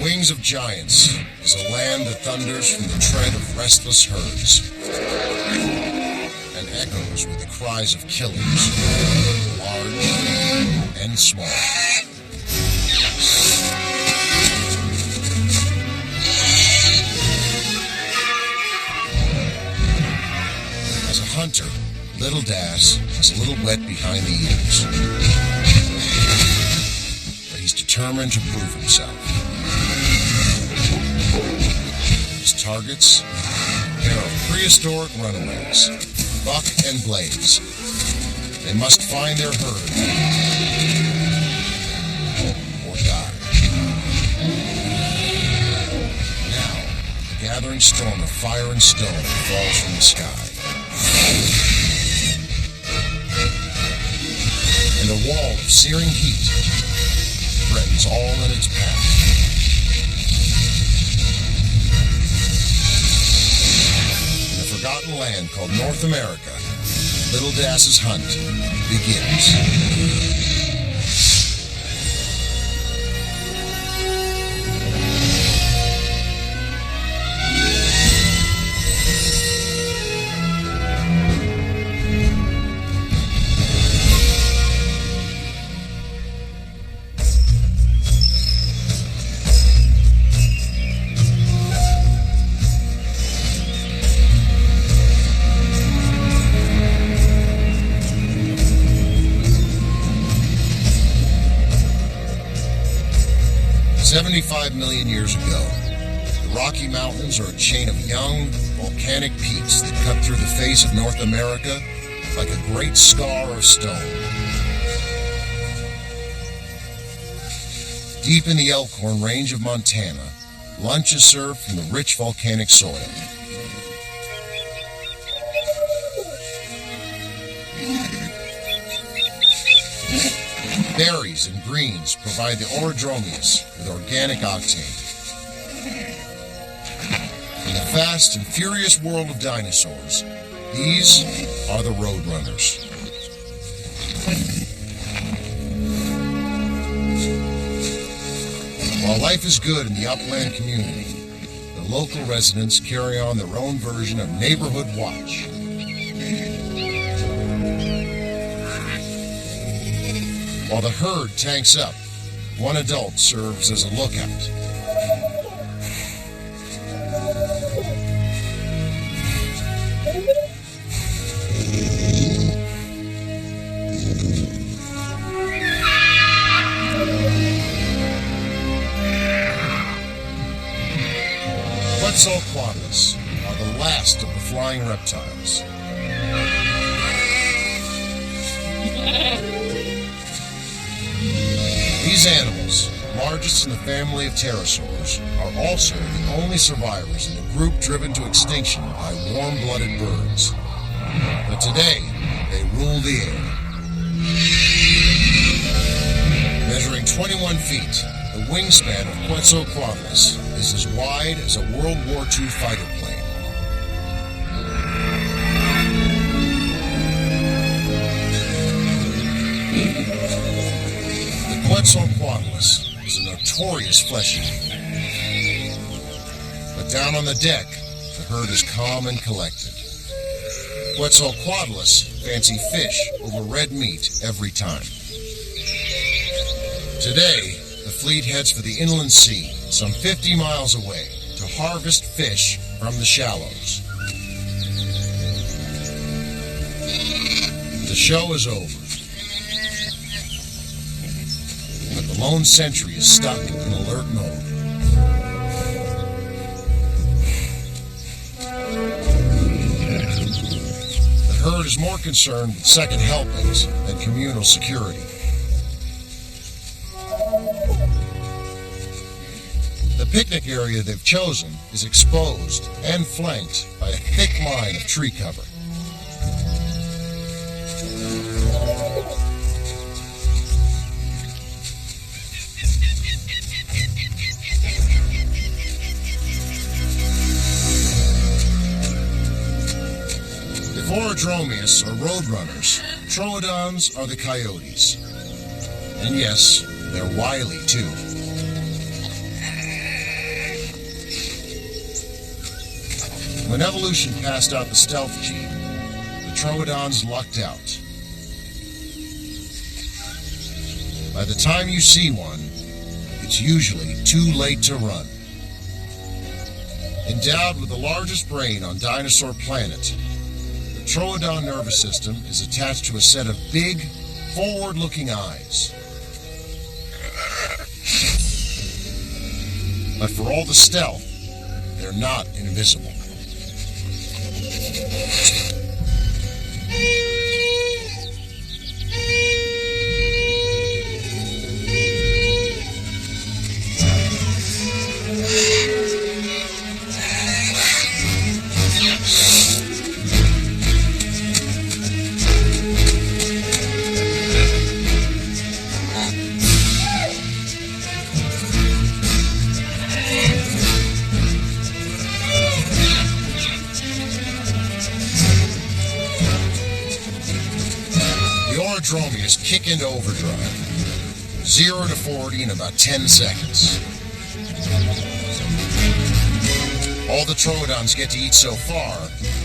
wings of giants is a land that thunders from the tread of restless herds and echoes with the cries of killers, large and small. As a hunter, Little Das is a little wet behind the ears, but he's determined to prove himself. His targets, a pair of prehistoric runaways, Buck and Blaze. They must find their herd or die. Now, the gathering storm of fire and stone falls from the sky. And a wall of searing heat threatens all in its path. In a forgotten land called North America, Little Das's hunt begins. 75 million years ago, the Rocky Mountains are a chain of young, volcanic peaks that cut through the face of North America like a great scar of stone. Deep in the Elkhorn Range of Montana, lunch is served from the rich volcanic soil. Berries and greens provide the Orodromius with organic octane. In the fast and furious world of dinosaurs, these are the roadrunners. While life is good in the upland community, the local residents carry on their own version of neighborhood watch. While the herd tanks up, one adult serves as a lookout. Quetzalcoatlus are the last of the flying reptiles. These animals, largest in the family of pterosaurs, are also the only survivors in the group driven to extinction by warm-blooded birds. But today, they rule the air. Measuring 21 feet, the wingspan of Quetzalcoatlus is as wide as a World War II fighter plane. Quetzalcoatlus is a notorious flesh eater. But down on the deck, the herd is calm and collected. Quetzalcoatlus fancy fish over red meat every time. Today, the fleet heads for the inland sea, some 50 miles away, to harvest fish from the shallows. The show is over. But the lone sentry is stuck in alert mode. The herd is more concerned with second helpings than communal security. The picnic area they've chosen is exposed and flanked by a thick line of tree cover. If Orodromius are roadrunners, Troodons are the coyotes. And yes, they're wily too. When evolution passed out the stealth gene, the Troodons lucked out. By the time you see one, it's usually too late to run. Endowed with the largest brain on Dinosaur Planet, the Troodon nervous system is attached to a set of big, forward-looking eyes. But for all the stealth, they're not invisible. Dromius kick into overdrive. 0 to 40 in about 10 seconds. All the Troodons get to eat so far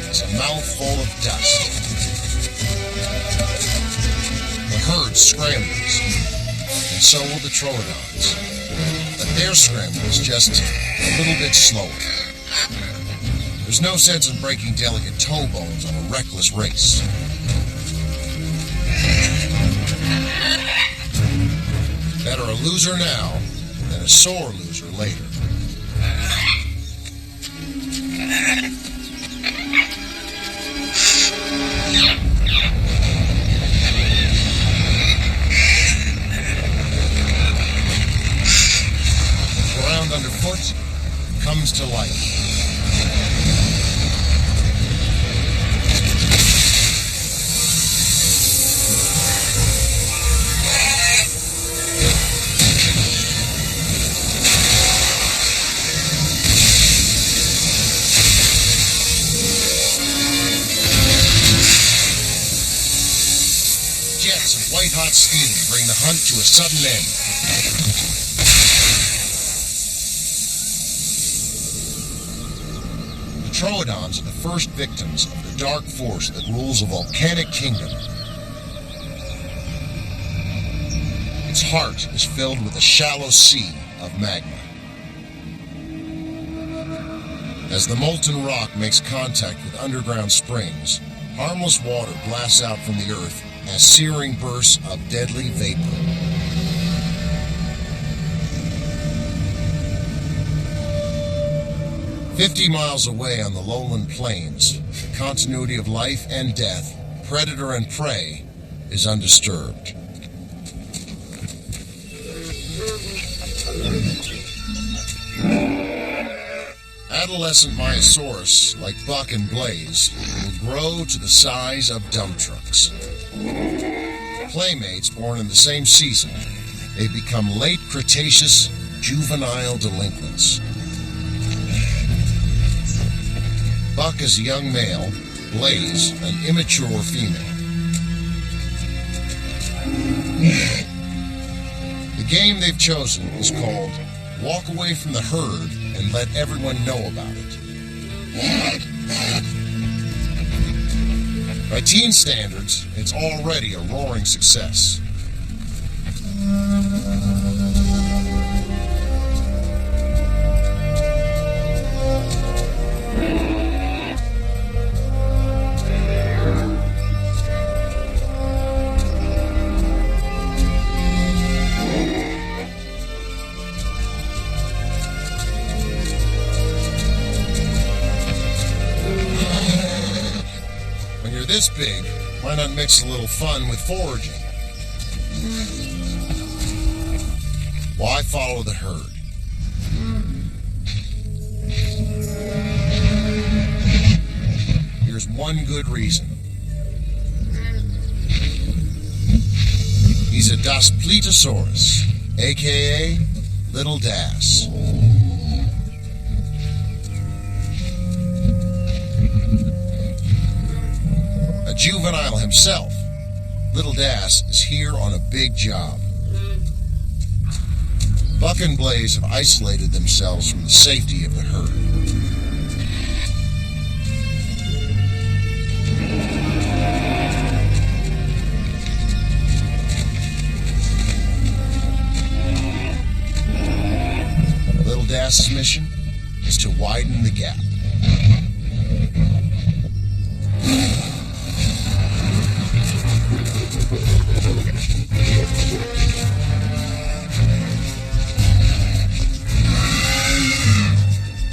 is a mouthful of dust. The herd scrambles, and so will the Troodons. But their scramble is just a little bit slower. There's no sense in breaking delicate toe bones on a reckless race. Better a loser now than a sore loser later. Ground underfoot comes to life. Jets of white-hot steam bring the hunt to a sudden end. The Troodons are the first victims of the dark force that rules a volcanic kingdom. Its heart is filled with a shallow sea of magma. As the molten rock makes contact with underground springs, harmless water blasts out from the earth as searing bursts of deadly vapor. "50 miles away on the lowland plains, the continuity of life and death, predator and prey, is undisturbed. Adolescent Myosaurus, like Buck and Blaze, will grow to the size of dump trucks. Playmates born in the same season, they become late Cretaceous juvenile delinquents. Buck is a young male, Blaze an immature female. The game they've chosen is called Walk Away from the Herd and Let Everyone Know About It. By teen standards, it's already a roaring success. This big, why not mix a little fun with foraging? Why follow the herd? Here's one good reason. He's a Daspletosaurus, aka Little Das. Juvenile himself, Little Das is here on a big job. Buck and Blaze have isolated themselves from the safety of the herd. Das's mission is to widen the gap.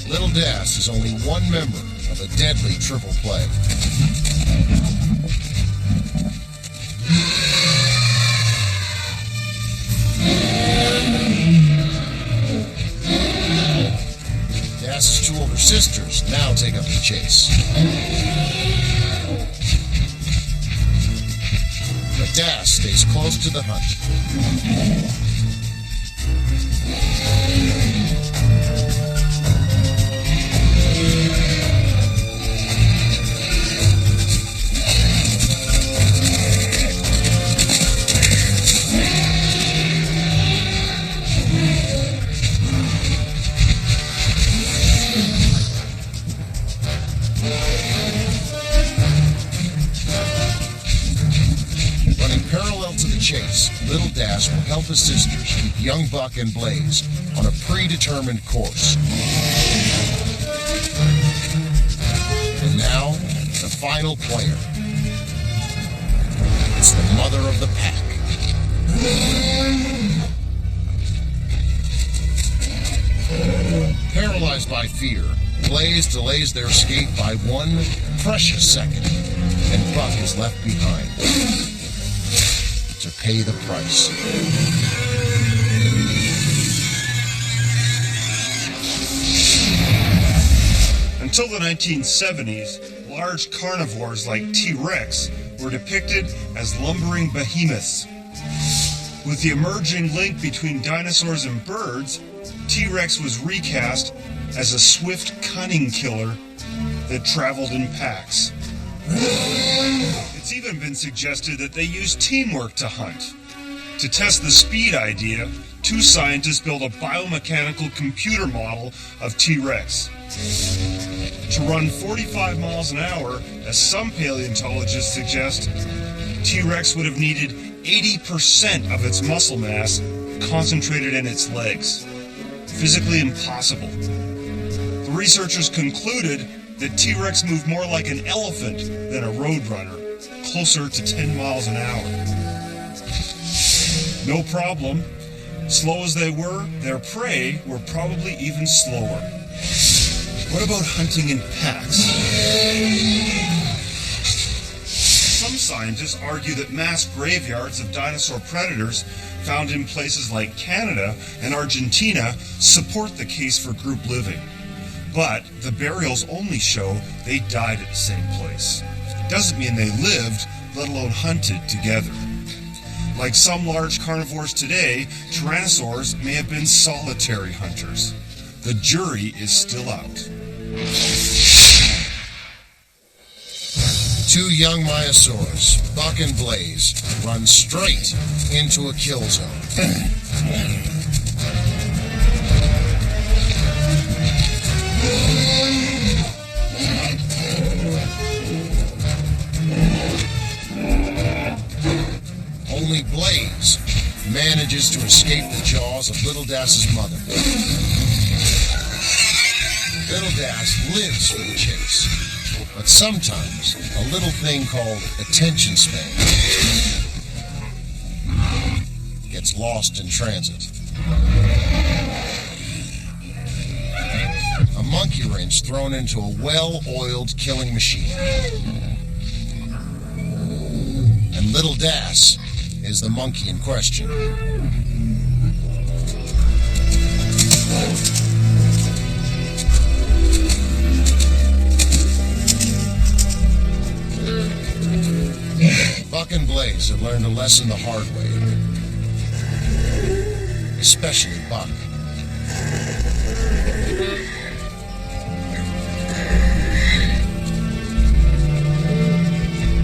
Little Das is only one member of a deadly triple play. Das's two older sisters now take up the chase. But Das stays close to the hunt. Chase, Little Das will help his sisters keep young Buck and Blaze on a predetermined course. And now, the final player. It's the mother of the pack. Paralyzed by fear, Blaze delays their escape by one precious second, and Buck is left behind to pay the price. Until the 1970s, large carnivores like T-Rex were depicted as lumbering behemoths. With the emerging link between dinosaurs and birds, T-Rex was recast as a swift, cunning killer that traveled in packs. It's even been suggested that they use teamwork to hunt. To test the speed idea, two scientists built a biomechanical computer model of T-Rex. To run 45 miles an hour, as some paleontologists suggest, T-Rex would have needed 80% of its muscle mass concentrated in its legs. Physically impossible. The researchers concluded that T-Rex moved more like an elephant than a roadrunner, closer to 10 miles an hour. No problem. Slow as they were, their prey were probably even slower. What about hunting in packs? Some scientists argue that mass graveyards of dinosaur predators found in places like Canada and Argentina support the case for group living. But the burials only show they died at the same place. Doesn't mean they lived, let alone hunted together. Like some large carnivores today, tyrannosaurs may have been solitary hunters. The jury is still out. Two young Myosaurs, Buck and Blaze, run straight into a kill zone. Only Blaze manages to escape the jaws of Little Das's mother. Little Das lives for the chase, but sometimes a little thing called attention span gets lost in transit. A monkey wrench thrown into a well-oiled killing machine. And Little Das is the monkey in question. Buck and Blaze have learned a lesson the hard way. Especially Buck.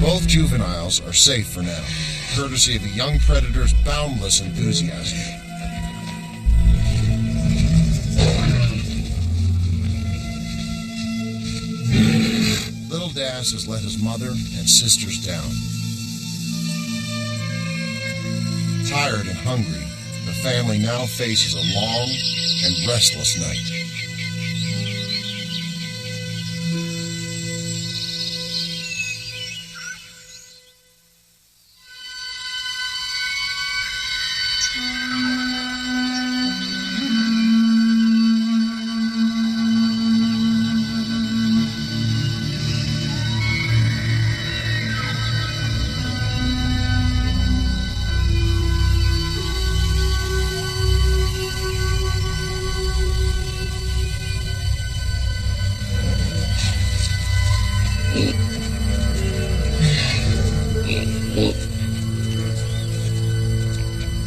Both juveniles are safe for now, courtesy of a young predator's boundless enthusiasm. Little Das has let his mother and sisters down. Tired and hungry, the family now faces a long and restless night.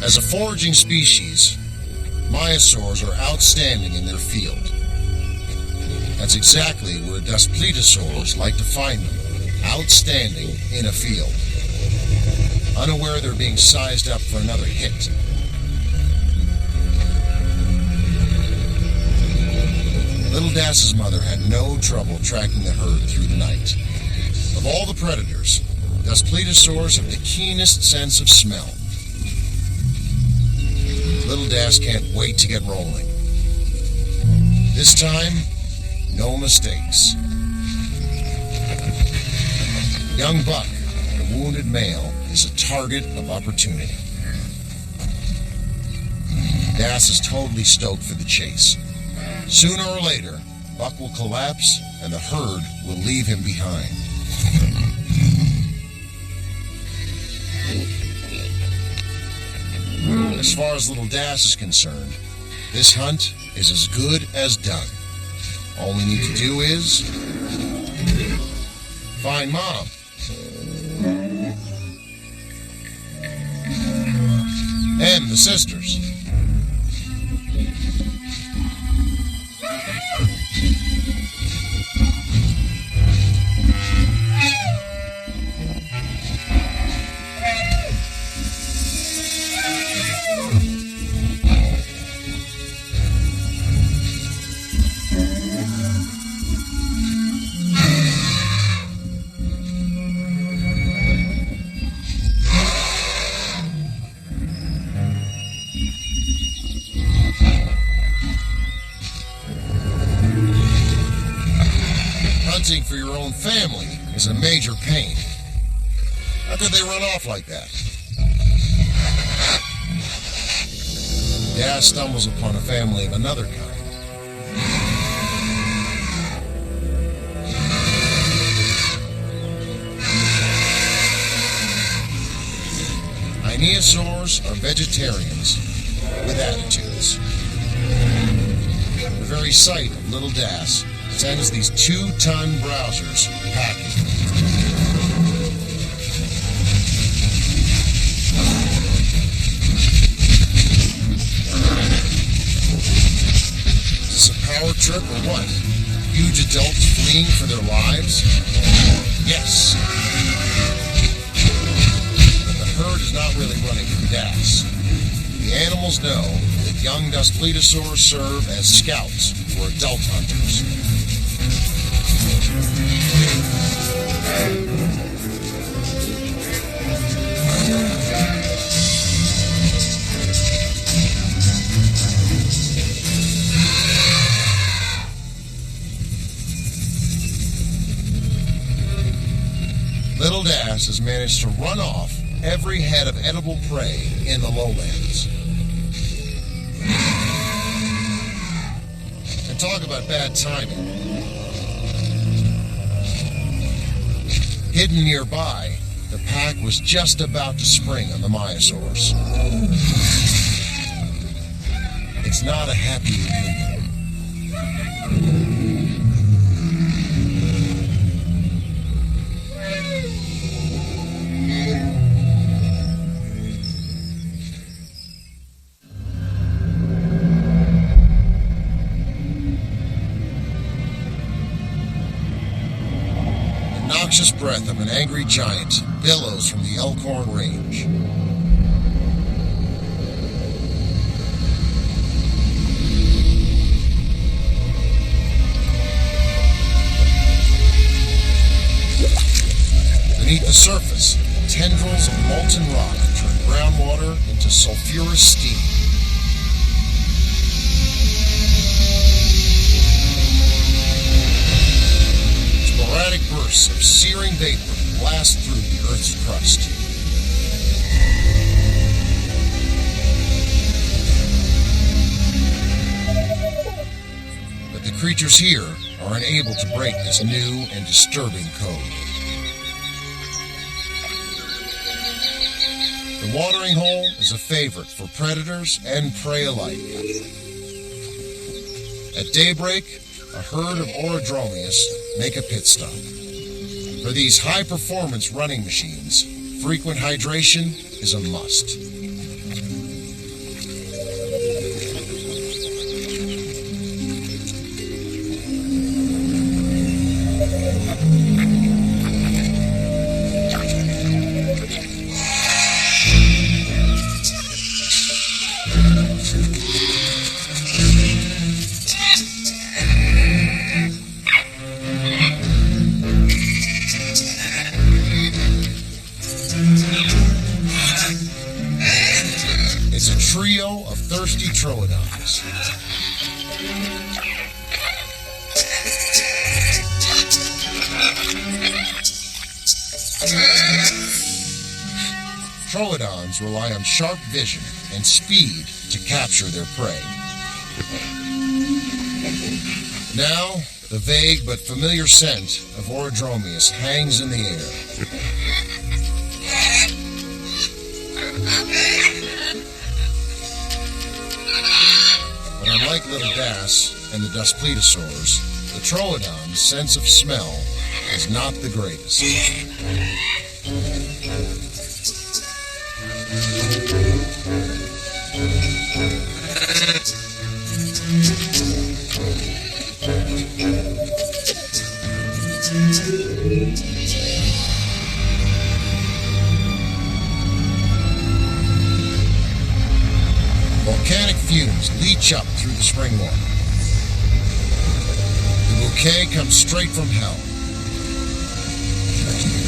As a foraging species, myosaurs are outstanding in their field. That's exactly where duspletosaurs like to find them, outstanding in a field, unaware they're being sized up for another hit. Little Das's mother had no trouble tracking the herd through the night. Of all the predators, duspletosaurs have the keenest sense of smell. Little Das can't wait to get rolling. This time, no mistakes. Young buck, the wounded male, is a target of opportunity. Das is totally stoked for the chase. Sooner or later, Buck will collapse and the herd will leave him behind. As far as Little Das is concerned, this hunt is as good as done. All we need to do is find Mom. And the sisters. Hunting for your own family is a major pain. How could they run off like that? Das stumbles upon a family of another kind. Dinosaurs are vegetarians with attitudes. The very sight of Little Das sends these 2-ton browsers packing. Is this a power trip or what? Huge adults fleeing for their lives? Yes. But the herd is not really running from Das. The animals know that young duspletosaurs serve as scouts for adult hunters. Little Das has managed to run off every head of edible prey in the lowlands. And talk about bad timing. Hidden nearby, the pack was just about to spring on the myosaurs. It's not a happy reunion. The noxious breath of an angry giant billows from the Elkhorn Range. Beneath the surface, tendrils of molten rock turn groundwater into sulfurous steam. mass of searing vapor blast through the Earth's crust. But the creatures here are unable to break this new and disturbing code. The watering hole is a favorite for predators and prey alike. At daybreak, a herd of Orodromius make a pit stop. For these high-performance running machines, frequent hydration is a must. It's a trio of thirsty troodons. Troodons rely on sharp vision and speed to capture their prey. Now, the vague but familiar scent of Orodromius hangs in the air. But unlike Little Das and the Duspletosaurs, the Troodon's sense of smell is not the greatest. Volcanic fumes leach up through the spring water. The bouquet comes straight from hell.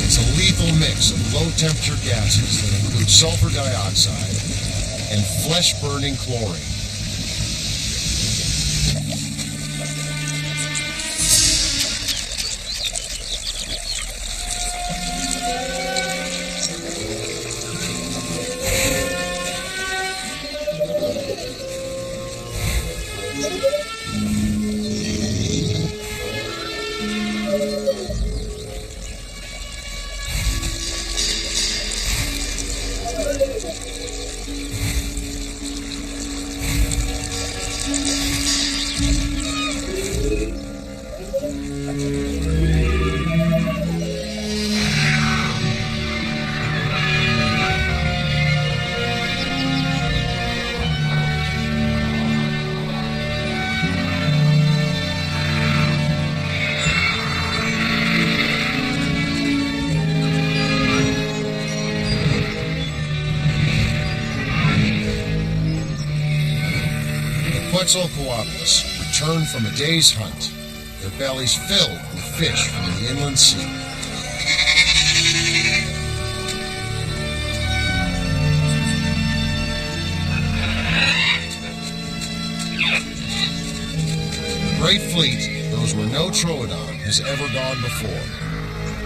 It's a lethal mix of low-temperature gases that include sulfur dioxide and flesh-burning chlorine. Quetzalcoatlus return from a day's hunt, their bellies filled with fish from the inland sea. The Great Fleet goes where no Troodon has ever gone before,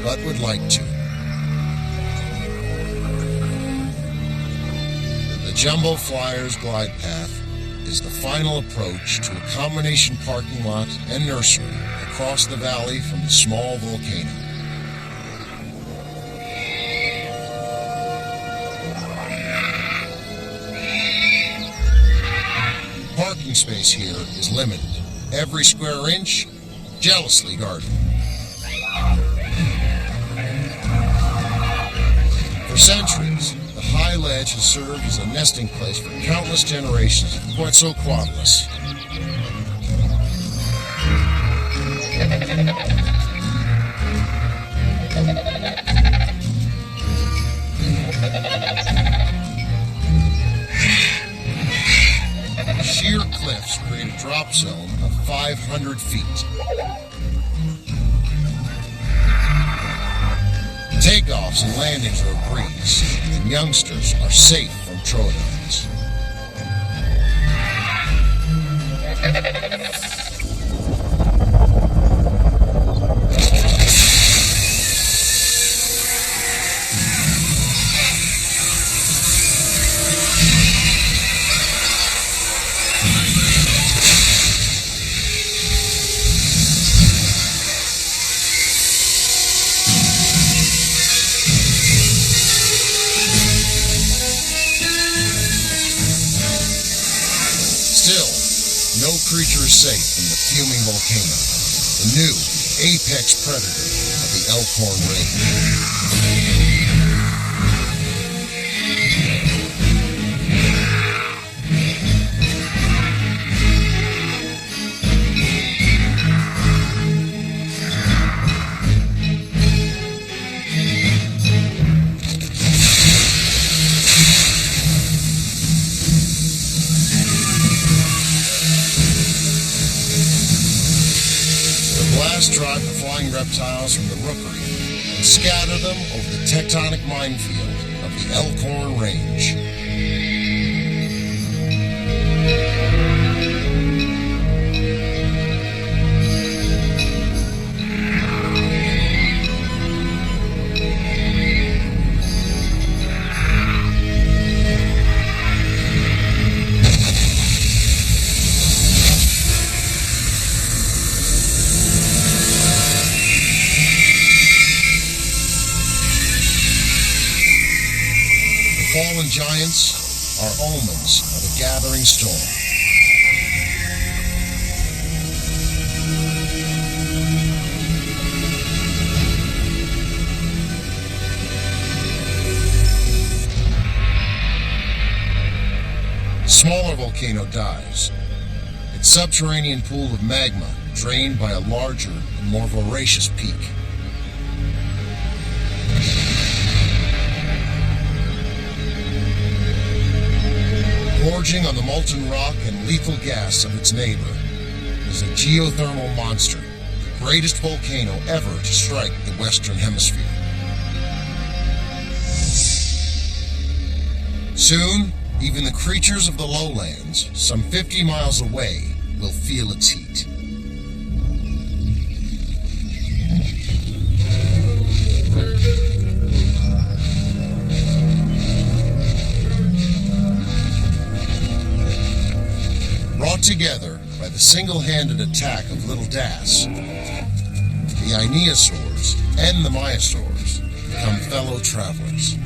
but would like to. The Jumbo Flyer's glide path is the final approach to a combination parking lot and nursery across the valley from the small volcano. Parking space here is limited. Every square inch, jealously guarded. For centuries, the high ledge has served as a nesting place for countless generations of Quetzalcoatlus. Sheer cliffs create a drop zone of 500 feet. Takeoffs and landings are a breeze, and youngsters are safe from Troodons. creature is safe from the fuming volcano, the new apex predator of the Elkhorn Range. Drive the flying reptiles from the rookery and scatter them over the tectonic minefield of the Elkhorn Range. Fallen giants are omens of a gathering storm. Smaller volcano dies. Its subterranean pool of magma drained by a larger and more voracious peak. Gorging on the molten rock and lethal gas of its neighbor is a geothermal monster, the greatest volcano ever to strike the Western Hemisphere. Soon, even the creatures of the lowlands, some 50 miles away, will feel its heat. Brought together by the single-handed attack of Little Das, the Dinosaurs and the Myosaurs become fellow travelers.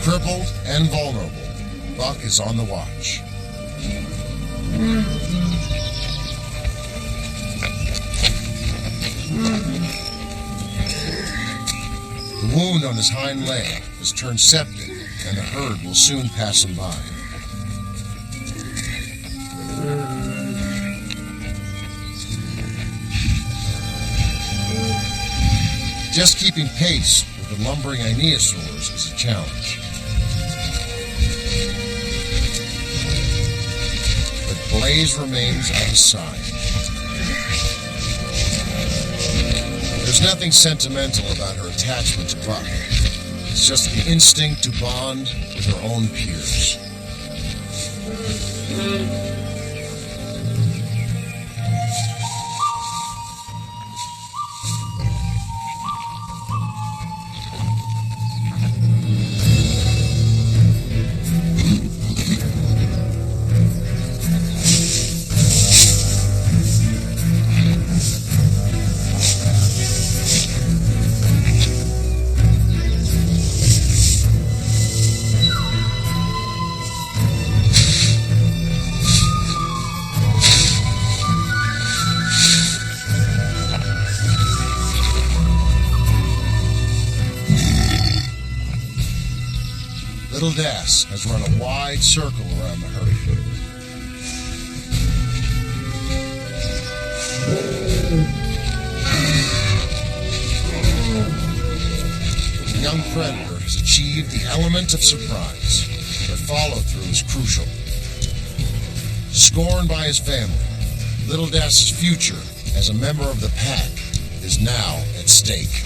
Crippled and vulnerable, Buck is on the watch. The wound on his hind leg has turned septic, and the herd will soon pass him by. Just keeping pace with the lumbering Dinosaurs is a challenge. But Blaze remains on his side. There's nothing sentimental about her attachment to Buck. It's just an instinct to bond with her own peers. Little Das has run a wide circle around the herd. The young predator has achieved the element of surprise, but follow-through is crucial. Scorned by his family, Little Das's future as a member of the pack is now at stake.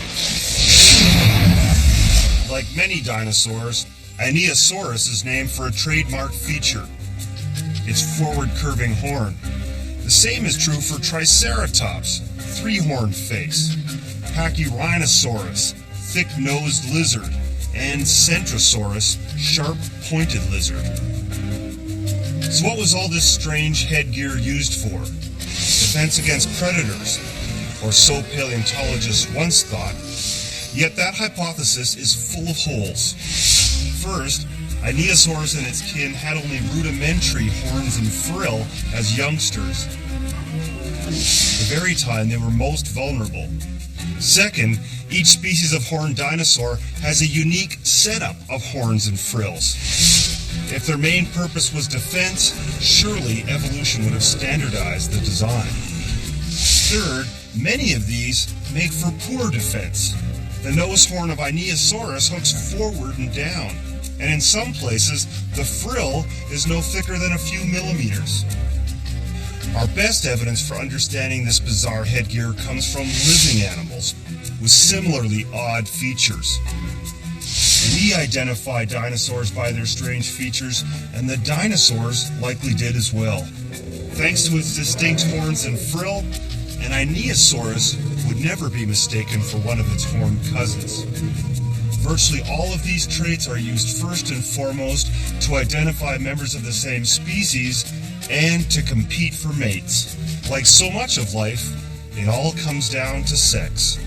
Like many dinosaurs, Dinosaurus is named for a trademark feature, its forward-curving horn. The same is true for Triceratops, three-horned face, Pachyrhinosaurus, thick-nosed lizard, and Centrosaurus, sharp-pointed lizard. So what was all this strange headgear used for? Defense against predators, or so paleontologists once thought. Yet that hypothesis is full of holes. First, Dinosaurs and its kin had only rudimentary horns and frill as youngsters, the very time they were most vulnerable. Second, each species of horned dinosaur has a unique setup of horns and frills. If their main purpose was defense, surely evolution would have standardized the design. Third, many of these make for poor defense. The nose horn of Dinosaurus hooks forward and down, and in some places, the frill is no thicker than a few millimeters. Our best evidence for understanding this bizarre headgear comes from living animals with similarly odd features. We identify dinosaurs by their strange features, and the dinosaurs likely did as well. Thanks to its distinct horns and frill, an Dinosaurus would never be mistaken for one of its horned cousins. Virtually all of these traits are used first and foremost to identify members of the same species and to compete for mates. Like so much of life, it all comes down to sex.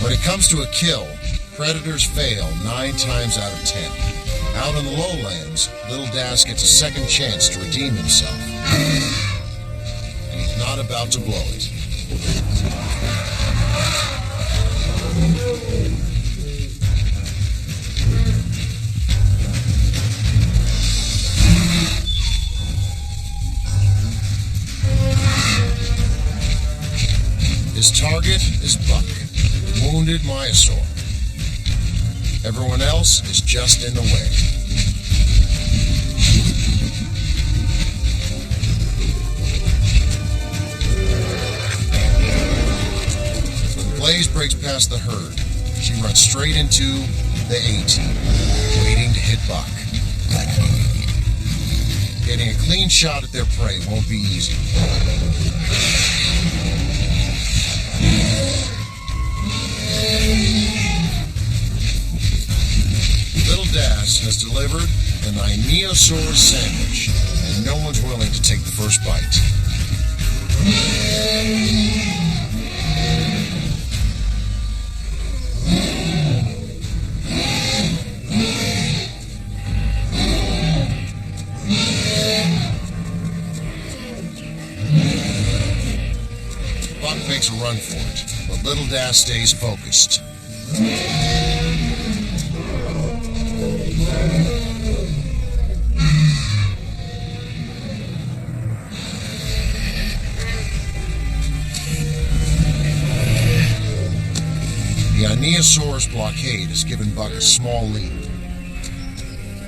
When it comes to a kill, predators fail 9 times out of 10. Out in the lowlands, Little Das gets a second chance to redeem himself. And he's not about to blow it. His target is Buck, wounded Dinosaur. Everyone else is just in the way. When Blaze breaks past the herd, she runs straight into the A-team, waiting to hit Buck. Getting a clean shot at their prey won't be easy. Little Das has delivered an Dinosaur sandwich, and no one's willing to take the first bite. Buck makes a run for it, but Little Das stays focused. The Dinosaur's blockade has given Buck a small lead.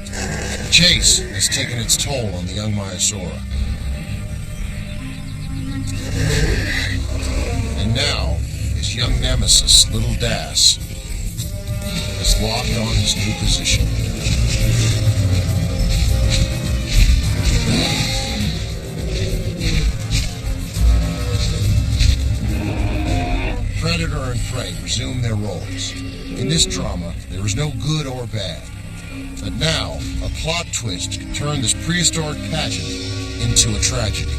The chase has taken its toll on the young Dinosaur. And now, his young nemesis, Little Das, is locked on his new position. Predator and prey resume their roles. In this drama, there is no good or bad. But now, a plot twist can turn this prehistoric pageant into a tragedy.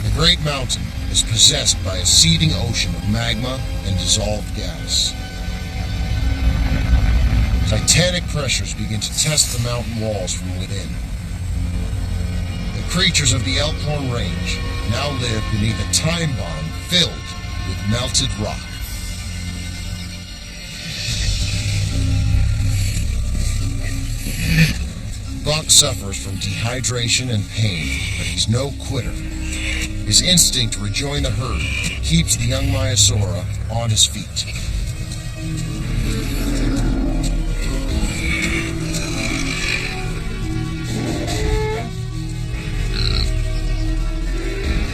The Great Mountain is possessed by a seething ocean of magma and dissolved gas. Titanic pressures begin to test the mountain walls from within. The creatures of the Elkhorn Range now live beneath a time bomb filled with melted rock. Buck suffers from dehydration and pain, but he's no quitter. His instinct to rejoin the herd keeps the young Dinosaur on his feet.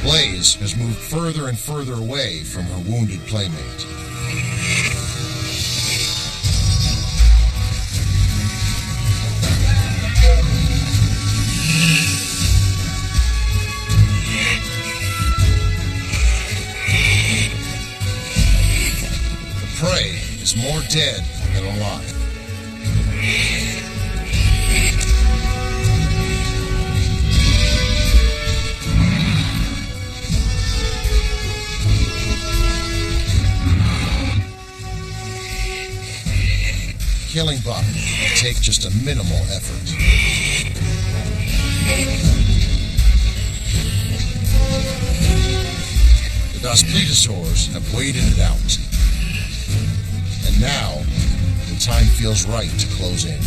Blaze has moved further and further away from her wounded playmate. dead than alive. Killing Buck will take just a minimal effort. The Dinosaurs have waited it out. And now, the time feels right to close in.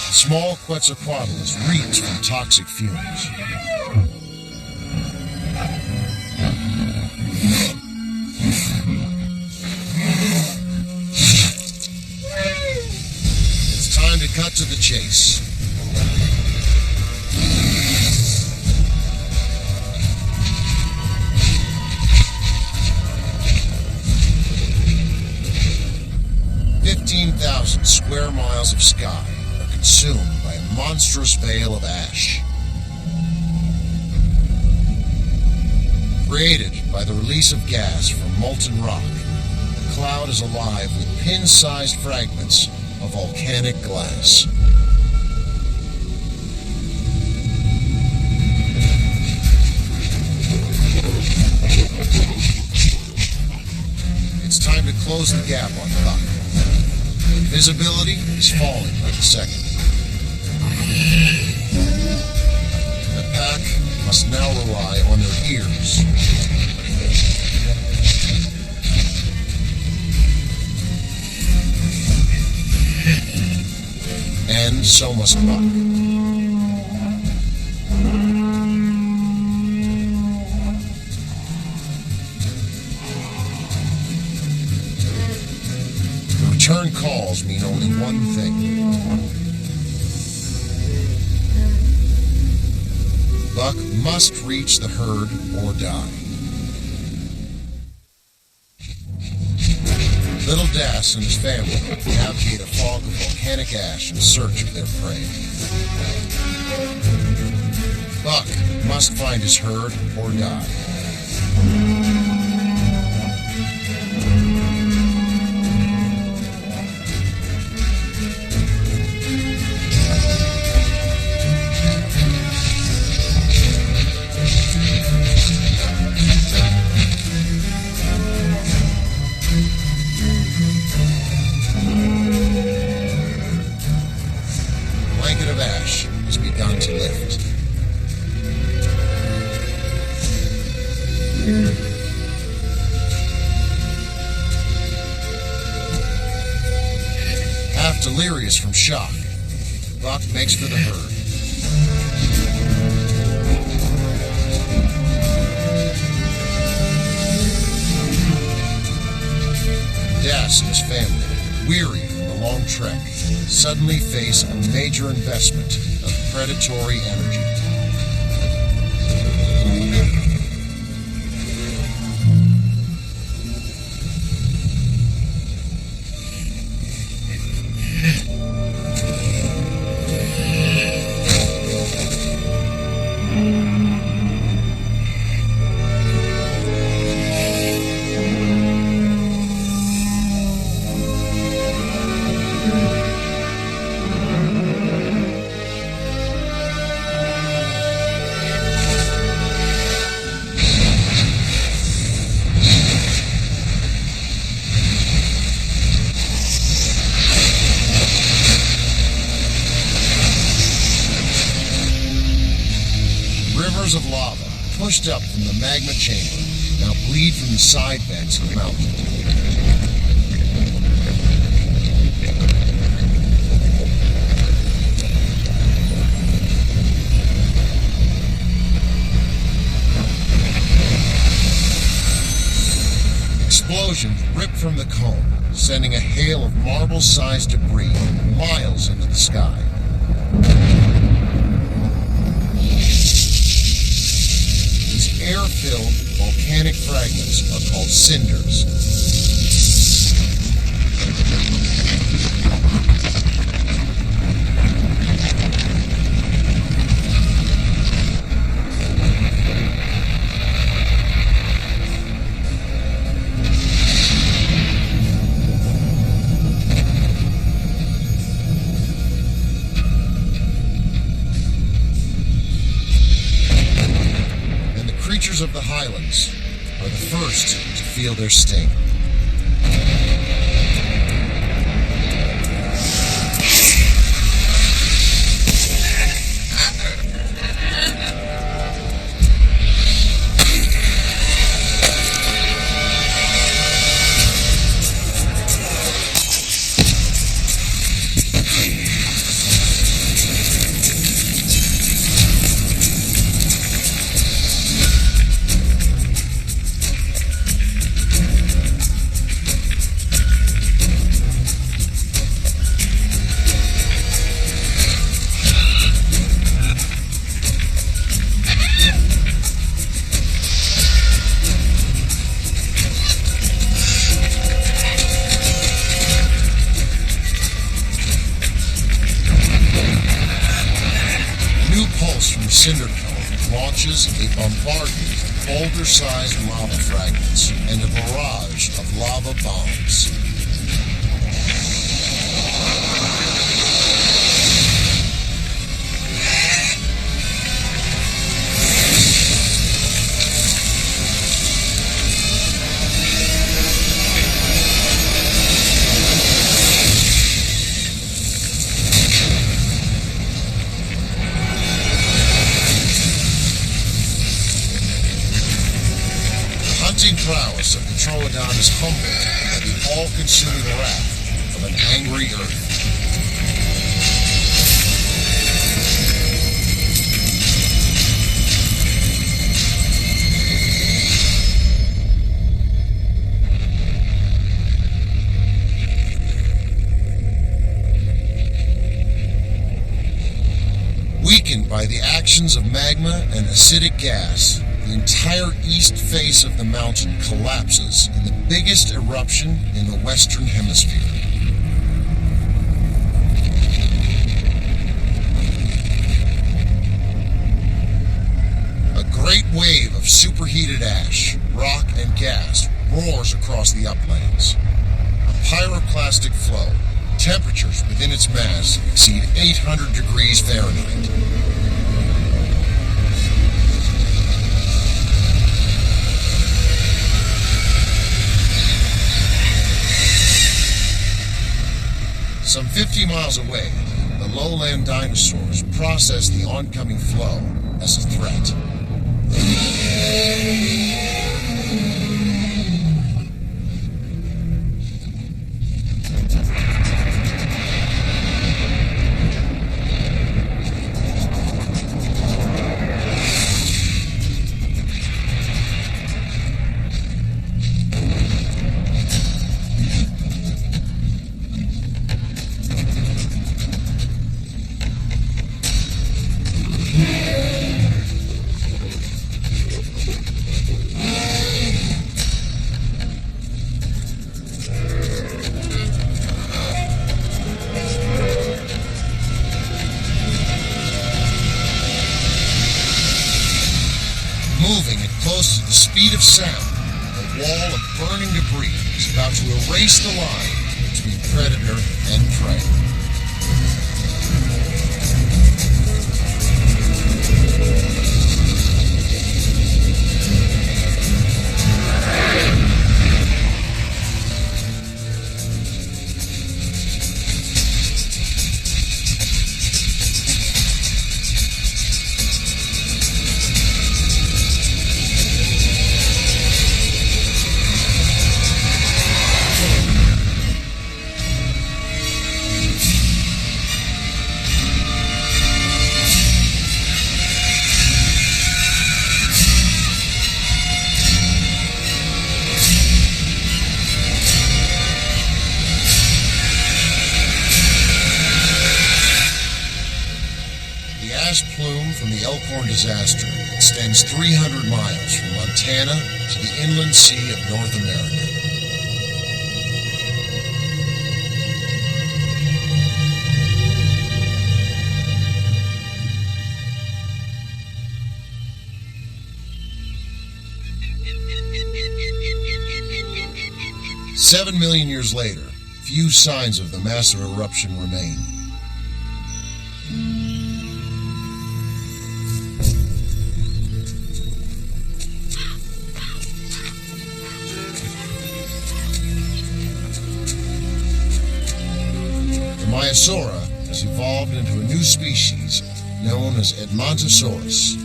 Small Quetzalcoatlus reeks from toxic fumes. It's time to cut to the chase. Square miles of sky are consumed by a monstrous veil of ash. Created by the release of gas from molten rock, the cloud is alive with pin-sized fragments of volcanic glass. It's time to close the gap on Buck. Visibility is falling by the second. The pack must now rely on their ears. And so must Buck. Return calls mean only one thing. Buck must reach the herd or die. Little Das and his family navigate a fog of volcanic ash in search of their prey. Buck must find his herd or die. Has begun to lift. Half delirious from shock, Buck makes for the herd. Das and his family, weary from the long trek, suddenly face a major investment of predatory energy. Rivers of lava, pushed up from the magma chamber, now bleed from the side vents of the mountain. explosions ripped from the cone, sending a hail of marble-sized debris miles into the sky. These air-filled volcanic fragments are called cinders. Creatures of the highlands are the first to feel their sting. Cinder cone launches a bombardment of boulder-sized lava fragments and a barrage of lava bombs. Prowess of the Troodon is humbled by the all-consuming wrath of an angry Earth. Weakened by the actions of magma and acidic gas, the entire east face of the mountain collapses in the biggest eruption in the Western Hemisphere. A great wave of superheated ash, rock, and gas roars across the uplands. A pyroclastic flow. Temperatures within its mass exceed 800 degrees Fahrenheit. Some 50 miles away, the lowland dinosaurs process the oncoming flow as a threat. Moving at close to the speed of sound, a wall of burning debris is about to erase the line between predator and prey. ash plume from the Elkhorn disaster extends 300 miles from Montana to the inland sea of North America. Seven million years later, few signs of the massive eruption remain. The Maiasaura has evolved into a new species known as Edmontosaurus.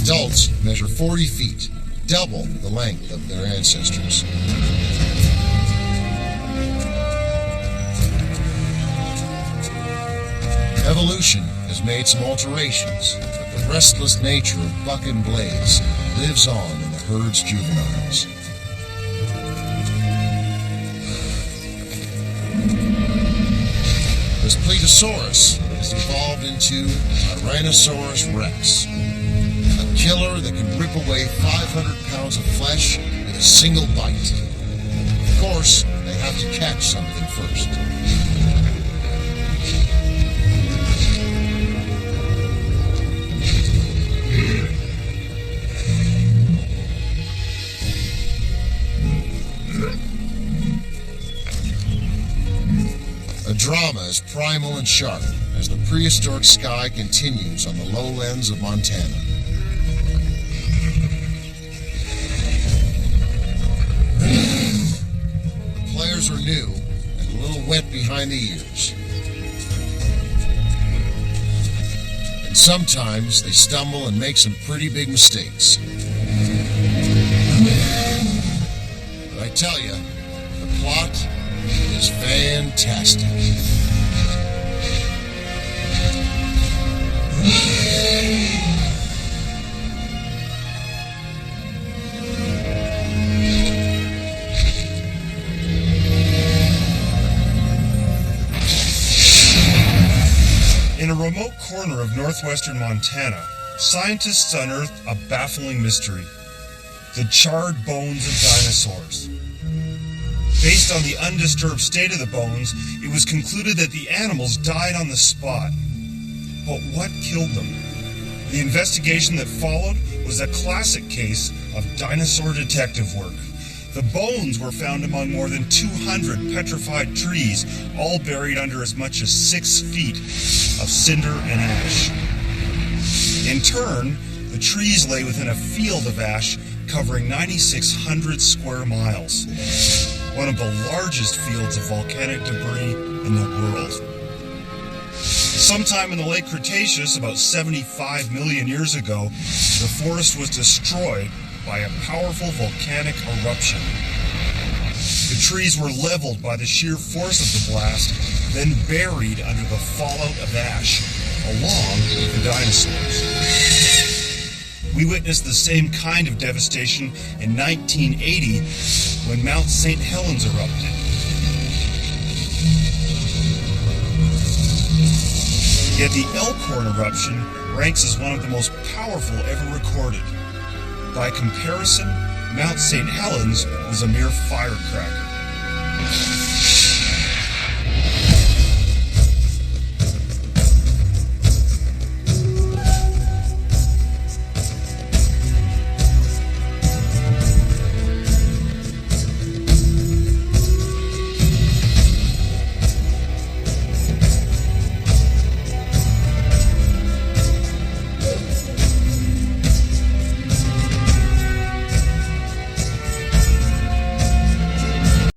Adults measure 40 feet, double the length of their ancestors. Evolution has made some alterations, but the restless nature of buck and blaze lives on in the herd's juveniles. This Pletosaurus has evolved into Tyrannosaurus rex, a killer that can rip away 500 pounds of flesh with a single bite. Of course, they have to catch something first. The drama is primal and sharp as the prehistoric sky continues on the lowlands of Montana. The players are new and a little wet behind the ears. And sometimes they stumble and make some pretty big mistakes. But I tell you, the plot is fantastic. In a remote corner of northwestern Montana, scientists unearthed a baffling mystery: the charred bones of dinosaurs. Based on the undisturbed state of the bones, it was concluded that the animals died on the spot. But what killed them? The investigation that followed was a classic case of dinosaur detective work. The bones were found among more than 200 petrified trees, all buried under as much as 6 feet of cinder and ash. In turn, the trees lay within a field of ash covering 9,600 square miles. One of the largest fields of volcanic debris in the world. Sometime in the late Cretaceous, about 75 million years ago, the forest was destroyed by a powerful volcanic eruption. The trees were leveled by the sheer force of the blast, then buried under the fallout of ash, along with the dinosaurs. We witnessed the same kind of devastation in 1980 when Mount St. Helens erupted. Yet the Elkhorn eruption ranks as one of the most powerful ever recorded. By comparison, Mount St. Helens was a mere firecracker.